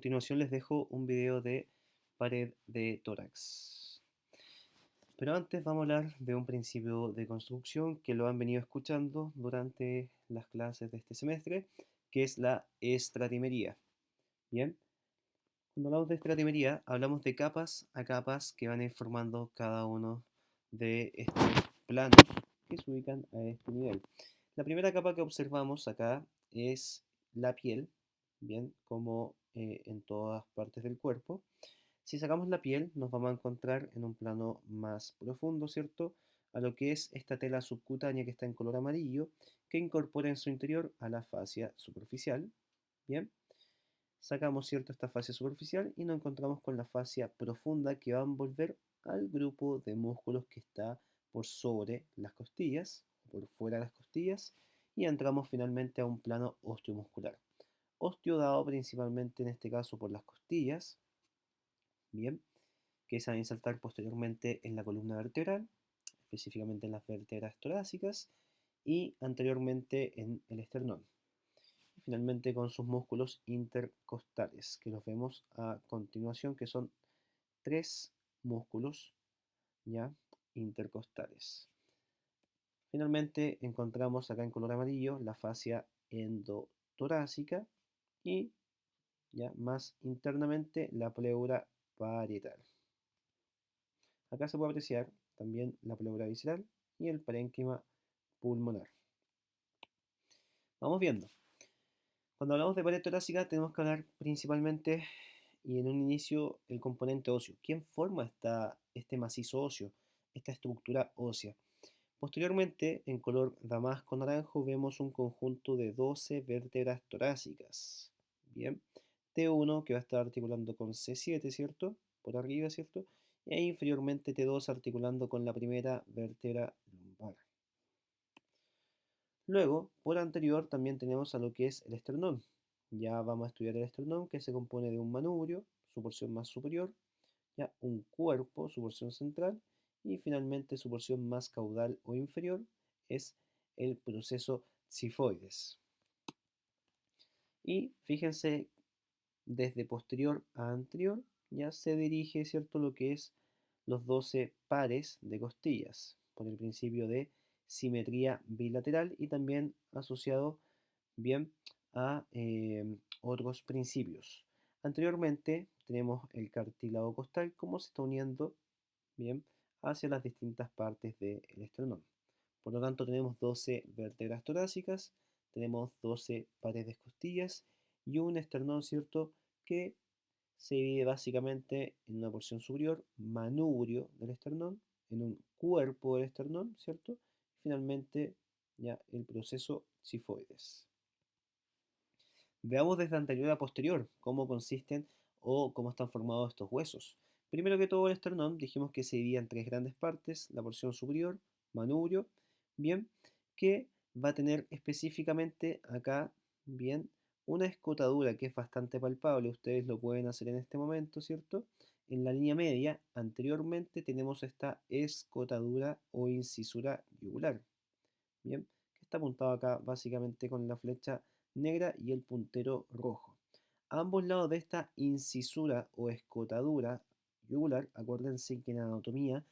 Continuación les dejo un video de pared de tórax. Pero antes vamos a hablar de un principio de construcción que lo han venido escuchando durante las clases de este semestre, que es la estratimería. Bien, cuando hablamos de estratimería, hablamos de capas a capas que van a ir formando cada uno de estos planos que se ubican a este nivel. La primera capa que observamos acá es la piel, bien, como en todas partes del cuerpo. Si sacamos la piel, nos vamos a encontrar en un plano más profundo, ¿cierto? A lo que es esta tela subcutánea que está en color amarillo, que incorpora en su interior a la fascia superficial, ¿bien? Sacamos, ¿cierto?, esta fascia superficial y nos encontramos con la fascia profunda que va a envolver al grupo de músculos que está por sobre las costillas, por fuera de las costillas, y entramos finalmente a un plano osteomuscular. Osteo dado principalmente en este caso por las costillas, bien, que se van a insertar posteriormente en la columna vertebral, específicamente en las vértebras torácicas, y anteriormente en el esternón. Y finalmente con sus músculos intercostales, que los vemos a continuación, que son tres músculos ya intercostales. Finalmente encontramos acá en color amarillo la fascia endotorácica y ya más internamente la pleura parietal. Acá se puede apreciar también la pleura visceral y el parénquima pulmonar. Vamos viendo. Cuando hablamos de pared torácica tenemos que hablar principalmente y en un inicio el componente óseo. ¿Quién forma este macizo óseo, esta estructura ósea? Posteriormente, en color damasco naranjo, vemos un conjunto de 12 vértebras torácicas. Bien, T1 que va a estar articulando con C7, ¿cierto? Por arriba, ¿cierto? E inferiormente T2 articulando con la primera vértebra lumbar. Luego, por anterior, también tenemos a lo que es el esternón. Ya vamos a estudiar el esternón, que se compone de un manubrio, su porción más superior, ya un cuerpo, su porción central, y finalmente su porción más caudal o inferior es el proceso cifoides. Y fíjense, desde posterior a anterior ya se dirige, ¿cierto?, lo que es los 12 pares de costillas, por el principio de simetría bilateral y también asociado bien a otros principios. Anteriormente tenemos el cartílago costal, como se está uniendo bien hacia las distintas partes del esternón. Por lo tanto, tenemos 12 vértebras torácicas, tenemos 12 pares de costillas y un esternón, ¿cierto?, que se divide básicamente en una porción superior, manubrio del esternón, en un cuerpo del esternón, ¿cierto? Y finalmente, ya el proceso cifoides. Veamos desde anterior a posterior cómo consisten o cómo están formados estos huesos. Primero que todo, el esternón dijimos que se divide en tres grandes partes: la porción superior, manubrio, bien, que va a tener específicamente acá, bien, una escotadura que es bastante palpable. Ustedes lo pueden hacer en este momento, ¿cierto? En la línea media, anteriormente tenemos esta escotadura o incisura yugular, bien, que está apuntado acá básicamente con la flecha negra y el puntero rojo. A ambos lados de esta incisura o escotadura yugular, acuérdense que en anatomía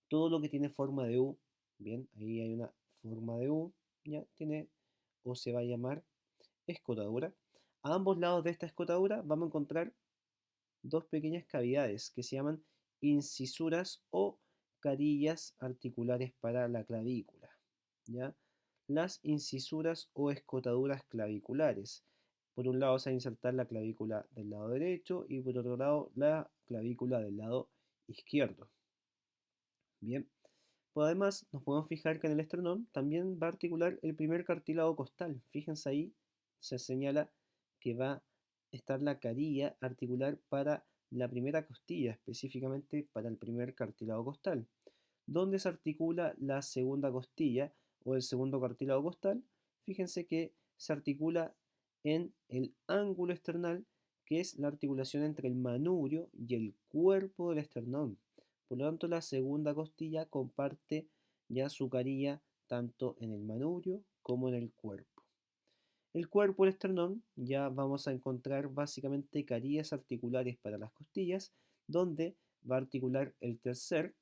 todo lo que tiene forma de U, bien, ahí hay una forma de U, ya tiene o se va a llamar escotadura. A ambos lados de esta escotadura vamos a encontrar dos pequeñas cavidades que se llaman incisuras o carillas articulares para la clavícula, ¿ya? Las incisuras o escotaduras claviculares. Por un lado se va a insertar la clavícula del lado derecho y por otro lado la clavícula del lado izquierdo. Bien, pues además nos podemos fijar que en el esternón también va a articular el primer cartílago costal. Fíjense ahí, se señala que va a estar la carilla articular para la primera costilla, específicamente para el primer cartílago costal. ¿Dónde se articula la segunda costilla o el segundo cartílago costal? Fíjense que se articula en el ángulo esternal, que es la articulación entre el manubrio y el cuerpo del esternón. Por lo tanto, la segunda costilla comparte ya su carilla tanto en el manubrio como en el cuerpo. El cuerpo, el esternón, ya vamos a encontrar básicamente carillas articulares para las costillas, donde va a articular el tercer,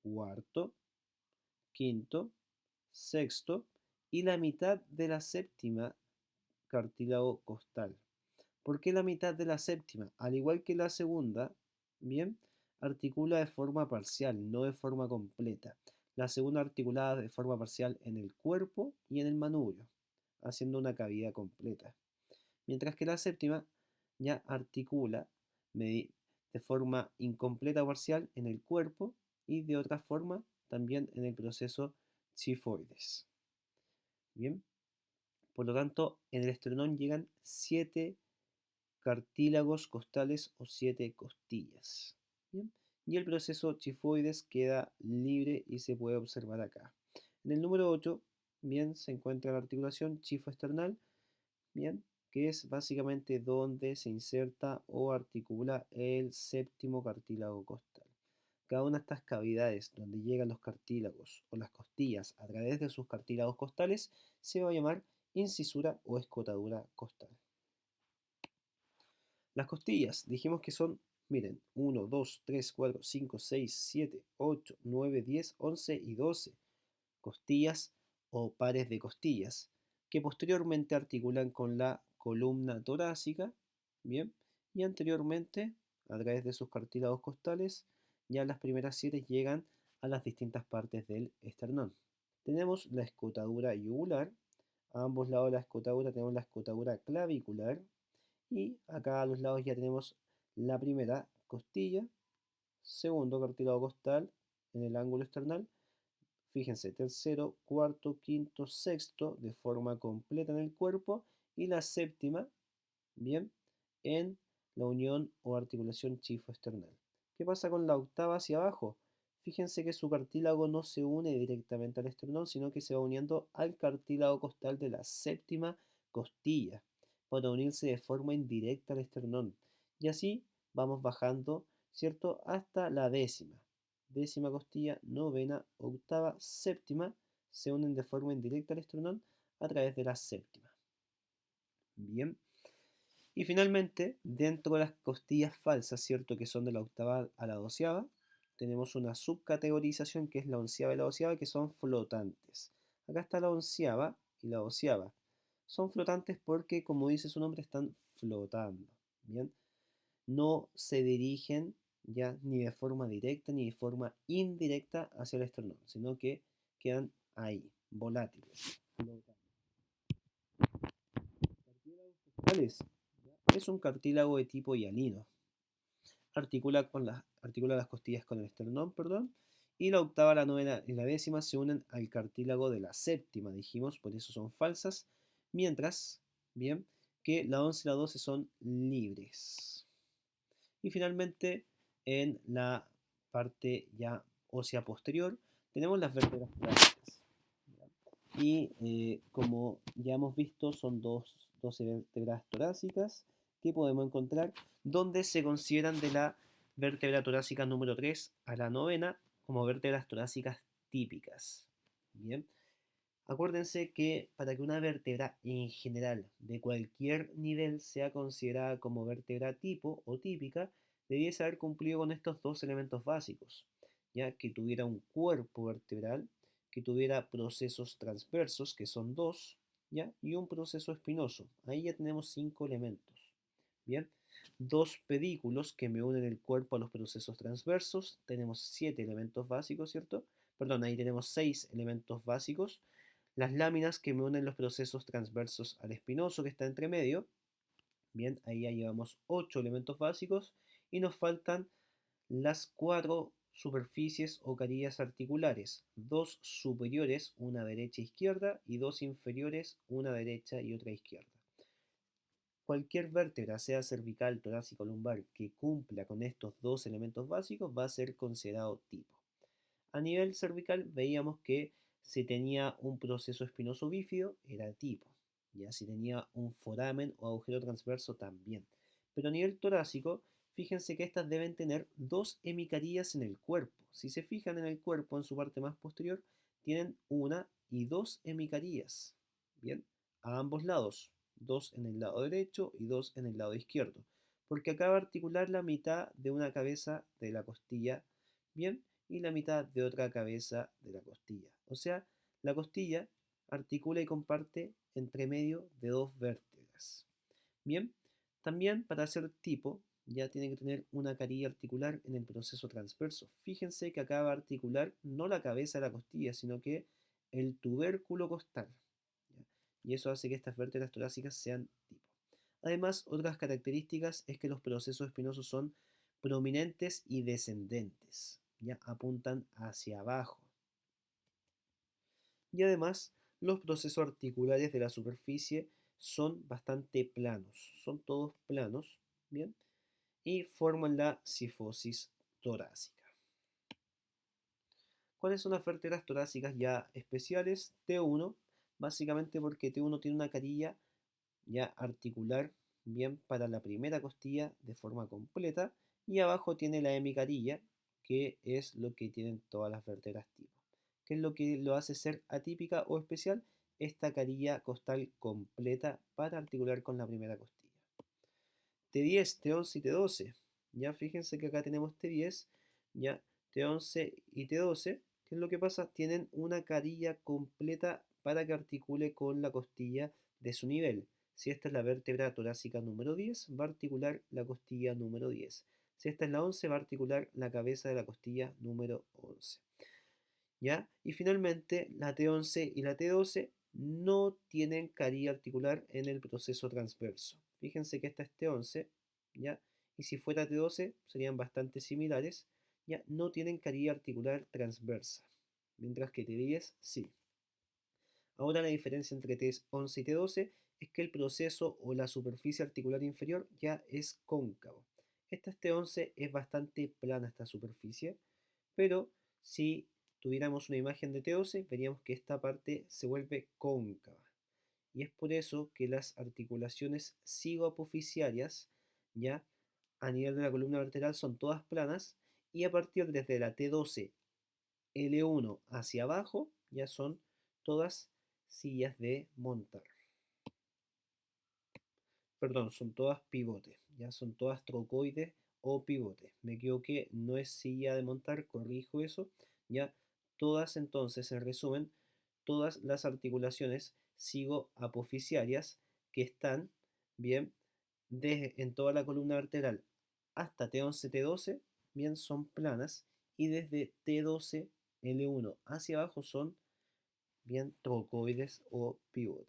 cuarto, quinto, sexto y la mitad de la séptima cartílago costal. ¿Por qué la mitad de la séptima? Al igual que la segunda, bien, articula de forma parcial, no de forma completa. La segunda articulada de forma parcial en el cuerpo y en el manubrio, haciendo una cavidad completa. Mientras que la séptima ya articula de forma incompleta o parcial en el cuerpo y de otra forma también en el proceso chifoides. Bien, por lo tanto, en el esternón llegan 7 cartílagos costales o 7 costillas. Bien, y el proceso chifoides queda libre y se puede observar acá. En el número 8, bien, se encuentra la articulación chifoesternal, bien, que es básicamente donde se inserta o articula el séptimo cartílago costal. Cada una de estas cavidades donde llegan los cartílagos o las costillas a través de sus cartílagos costales se va a llamar incisura o escotadura costal. Las costillas, dijimos que son, miren, 1, 2, 3, 4, 5, 6, 7, 8, 9, 10, 11 y 12 costillas o pares de costillas, que posteriormente articulan con la columna torácica, bien, y anteriormente, a través de sus cartílagos costales, ya las primeras 7 llegan a las distintas partes del esternón. Tenemos la escotadura yugular, a ambos lados de la escotadura tenemos la escotadura clavicular, y acá a los lados ya tenemos la primera costilla, segundo cartílago costal en el ángulo esternal, fíjense, tercero, cuarto, quinto, sexto de forma completa en el cuerpo y la séptima, bien, en la unión o articulación chifoesternal. ¿Qué pasa con la octava hacia abajo? Fíjense que su cartílago no se une directamente al esternón, sino que se va uniendo al cartílago costal de la séptima costilla para unirse de forma indirecta al esternón. Y así vamos bajando, ¿cierto? Hasta la décima. Décima costilla, novena, octava, séptima se unen de forma indirecta al esternón a través de la séptima. Bien. Y finalmente, dentro de las costillas falsas, ¿cierto? Que son de la octava a la doceava, tenemos una subcategorización que es la onceava y la doceava, que son flotantes. Acá está la onceava y la doceava. Son flotantes porque, como dice su nombre, están flotando. Bien, no se dirigen ya ni de forma directa ni de forma indirecta hacia el esternón, sino que quedan ahí, volátiles, flotando. Cartílagos. Es un cartílago de tipo hialino. Articula las costillas con el esternón, perdón, y la octava, la novena y la décima se unen al cartílago de la séptima, dijimos, por eso son falsas, mientras, bien, que la 11 y la 12 son libres. Y finalmente, en la parte ya ósea posterior, tenemos las vértebras torácicas. Y como ya hemos visto, son 12 vértebras torácicas que podemos encontrar, donde se consideran de la vértebra torácica número 3 a la novena como vértebras torácicas típicas. Bien, acuérdense que para que una vértebra en general de cualquier nivel sea considerada como vértebra tipo o típica, debiese haber cumplido con estos dos elementos básicos, ya que tuviera un cuerpo vertebral, que tuviera procesos transversos, que son dos, ¿ya? Y un proceso espinoso. Ahí ya tenemos 5 elementos. Bien, dos pedículos que me unen el cuerpo a los procesos transversos. Tenemos 7 elementos básicos, ¿cierto? Perdón, ahí tenemos 6 elementos básicos. Las láminas que me unen los procesos transversos al espinoso que está entre medio. Bien, ahí ya llevamos 8 elementos básicos y nos faltan las 4 superficies o carillas articulares, 2 superiores, una derecha e izquierda, y 2 inferiores, una derecha y otra izquierda. Cualquier vértebra, sea cervical, torácica o lumbar, que cumpla con estos dos elementos básicos va a ser considerado tipo. A nivel cervical veíamos que si tenía un proceso espinoso bífido era tipo, ya si tenía un foramen o agujero transverso también. Pero a nivel torácico, fíjense que estas deben tener 2 hemicarías en el cuerpo. Si se fijan en el cuerpo, en su parte más posterior, tienen una y 2 hemicarías. Bien, a ambos lados, dos en el lado derecho y dos en el lado izquierdo, porque acá va a articular la mitad de una cabeza de la costilla, bien, y la mitad de otra cabeza de la costilla. O sea, la costilla articula y comparte entre medio de dos vértebras. Bien, también para hacer tipo ya tiene que tener una carilla articular en el proceso transverso. Fíjense que acá va a articular no la cabeza de la costilla, sino que el tubérculo costal. ¿Ya? Y eso hace que estas vértebras torácicas sean tipo. Además, otras características es que los procesos espinosos son prominentes y descendentes, ya apuntan hacia abajo. Y además, los procesos articulares de la superficie son bastante planos, son todos planos, ¿bien? Y forman la cifosis torácica. ¿Cuáles son las vértebras torácicas ya especiales? T1, básicamente porque T1 tiene una carilla ya articular bien para la primera costilla de forma completa y abajo tiene la hemicarilla, que es lo que tienen todas las vértebras tipo. ¿Qué es lo que lo hace ser atípica o especial? Esta carilla costal completa para articular con la primera costilla. T10, T11 y T12. Ya fíjense que acá tenemos T10, ya T11 y T12. ¿Qué es lo que pasa? Tienen una carilla completa para que articule con la costilla de su nivel. Si esta es la vértebra torácica número 10, va a articular la costilla número 10. Si esta es la 11, va a articular la cabeza de la costilla número 11. ¿Ya? Y finalmente, la T11 y la T12 no tienen carilla articular en el proceso transverso. Fíjense que esta es T11, ¿ya? Y si fuera T12 serían bastante similares, ¿ya? No tienen carilla articular transversa, mientras que T10 sí. Ahora la diferencia entre T11 y T12 es que el proceso o la superficie articular inferior ya es cóncavo. Esta T11 es bastante plana esta superficie, pero si tuviéramos una imagen de T12 veríamos que esta parte se vuelve cóncava. Y es por eso que las articulaciones cigoapofisiarias ya a nivel de la columna vertebral son todas planas y a partir desde la T12 L1 hacia abajo ya son todas sillas de montar. Perdón, son todas pivotes, ya son todas trocoides o pivotes. Me equivoqué, no es silla de montar, corrijo eso. Ya todas entonces, en resumen, todas las articulaciones cigoapofisiarias que están bien en toda la columna vertebral hasta T11, T12, bien son planas y desde T12, L1 hacia abajo son bien trocoides o pivotes.